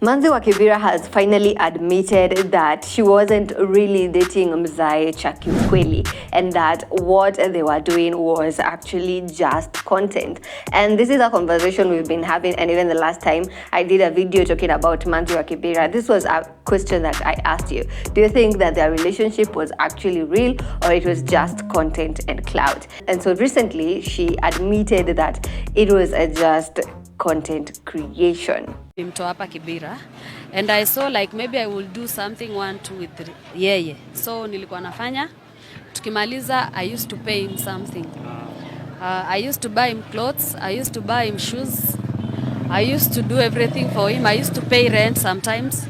Manzi wa Kibera has finally admitted that she wasn't really dating Mzae Chakiukweli and that what they were doing was actually just content. And this is a conversation we've been having, and even the last time I did a video talking about Manzi wa Kibera, this was a question that I asked you. Do you think that their relationship was actually real or it was just content and clout? And so recently she admitted that it was just content creation. Hapa Kibera, and I saw like maybe I will do something 1 2 3 yeah. So nilikuwa nafanya tukimaliza, I used to pay him something. I used to buy him clothes, I used to buy him shoes, I used to do everything for him. I used to pay rent sometimes,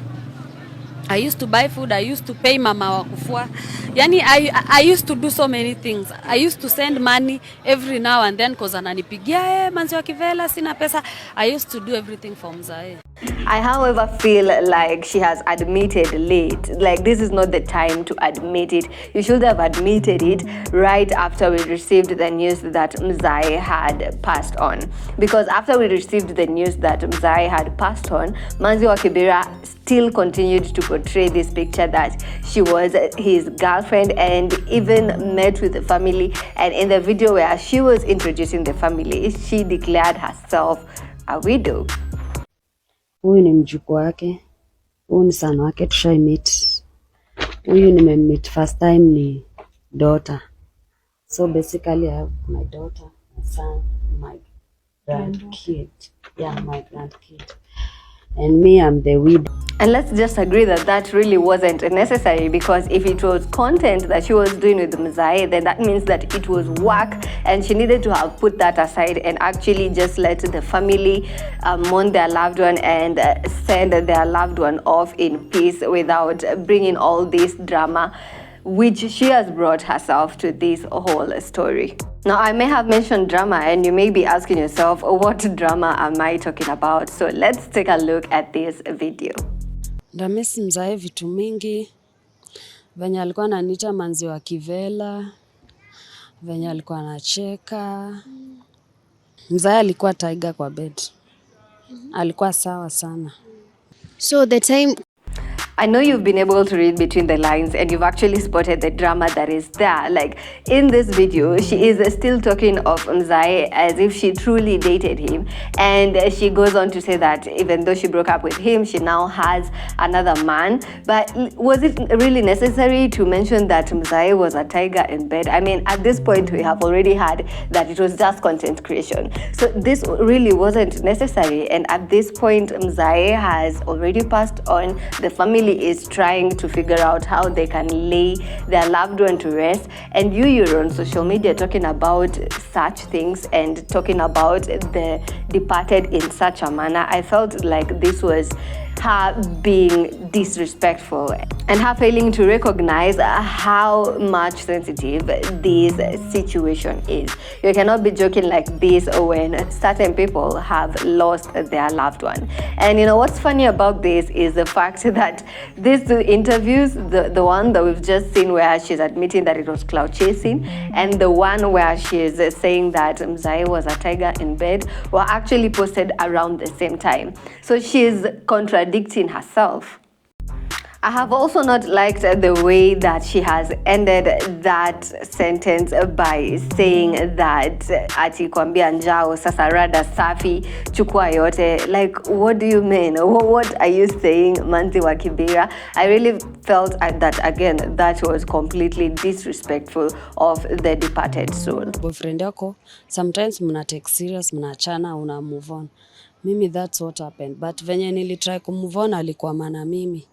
I used to buy food, I used to pay mama wa kufua. Yani I used to do so many things. I used to send money every now and then cause ananipigia Manzi wa Kibera sina pesa. I used to do everything for Mzae. I, however, feel like she has admitted late. Like, this is not the time to admit it. You should have admitted it right after we received the news that Mzae had passed on. Because after we received the news that Mzae had passed on, Manzi wa Kibera still continued to portray this picture that she was his girlfriend and even met with the family. And in the video where she was introducing the family, she declared herself a widow. Huyu ni mjukuu wake, huyu ni sana wake, tushai meet. Huyu nimemmeet first time ni daughter. So basically I have my daughter, my son, my grandkid. Yeah, my grandkid. And me, I'm the widow. And let's just agree that that really wasn't necessary, because if it was content that she was doing with Mzae, then that means that it was work, and she needed to have put that aside and actually just let the family mourn their loved one and send their loved one off in peace without bringing all this drama, which she has brought herself to this whole story. Now, I may have mentioned drama and you may be asking yourself, what drama am I talking about? So let's take a look at this video. Ndamisi Mzae vitu mingi, venye alikuwa ananiita Manzi wa Kibera, venye alikuwa anacheka. Mzae alikuwa tiger kwa bed. Alikuwa sawa sana. So the time, I know you've been able to read between the lines and you've actually spotted the drama that is there. Like, in this video, she is still talking of Mzae as if she truly dated him. And she goes on to say that even though she broke up with him, she now has another man. But was it really necessary to mention that Mzae was a tiger in bed? I mean, at this point, we have already heard that it was just content creation. So this really wasn't necessary. And at this point, Mzae has already passed on. The family is trying to figure out how they can lay their loved one to rest, and you're on social media talking about such things and talking about the departed in such a manner. I felt like this was her being disrespectful and her failing to recognize how much sensitive this situation is. You cannot be joking like this when certain people have lost their loved one. And you know what's funny about this is the fact that these two interviews, the one that we've just seen where she's admitting that it was cloud chasing, and the one where she's saying that Mzae was a tiger in bed, were actually posted around the same time. So she's contradicting herself. I have also not liked the way that she has ended that sentence by saying that ati kwambia njao sasa rada safi chukua yote. Like, what do you mean? What are you saying, Manzi wa Kibera? I really felt that, again, that was completely disrespectful of the departed soul. Boyfriend yako, sometimes mna take serious, mnaachana, una move on. Mimi, that's what happened. But venye nilitry kumove on alikuwa mana mimi.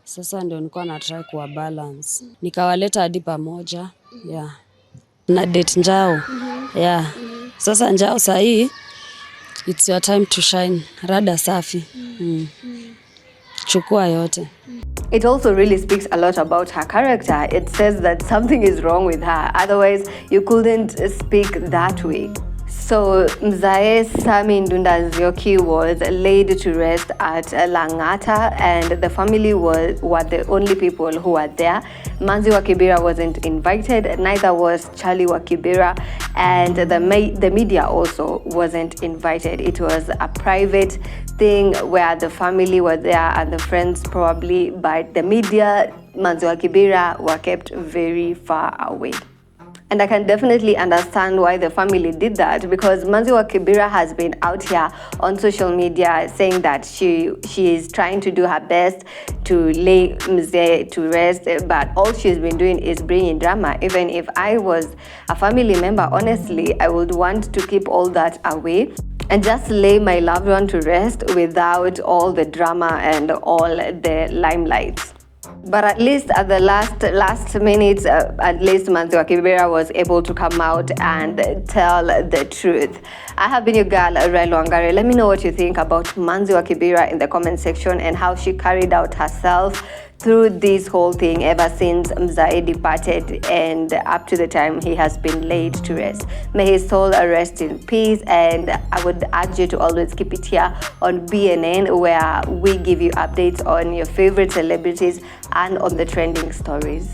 Sasa ndio nilikuwa na try kuwa balance. Nikawaleta hadi pamoja. Yeah. Na date njao. Yeah. Sasa njao sahi, it's your time to shine. Rada safi. Chukua yote. It also really speaks a lot about her character. It says that something is wrong with her. Otherwise, you couldn't speak that way. So Mzae Sammy Ndunda was laid to rest at Langata, and the family were the only people who were there. Manzi wa Kibera wasn't invited, neither was Charlie wa Kibera, and the media also wasn't invited. It was a private thing where the family were there and the friends probably, but the media, Manzi wa Kibera, were kept very far away. And I can definitely understand why the family did that, because Manzi wa Kibera has been out here on social media saying that she is trying to do her best to lay Mzae to rest, but all she's been doing is bringing drama. Even if I was a family member, honestly, I would want to keep all that away and just lay my loved one to rest without all the drama and all the limelight. But at least at the last minute, at least Manzi wa Kibera was able to come out and tell the truth. I have been your girl, Railo Wangari. Let me know what you think about Manzi wa Kibera in the comment section and how she carried out herself through this whole thing ever since Mzae departed and up to the time he has been laid to rest. May his soul rest in peace, and I would urge you to always keep it here on BNN, where we give you updates on your favorite celebrities and on the trending stories.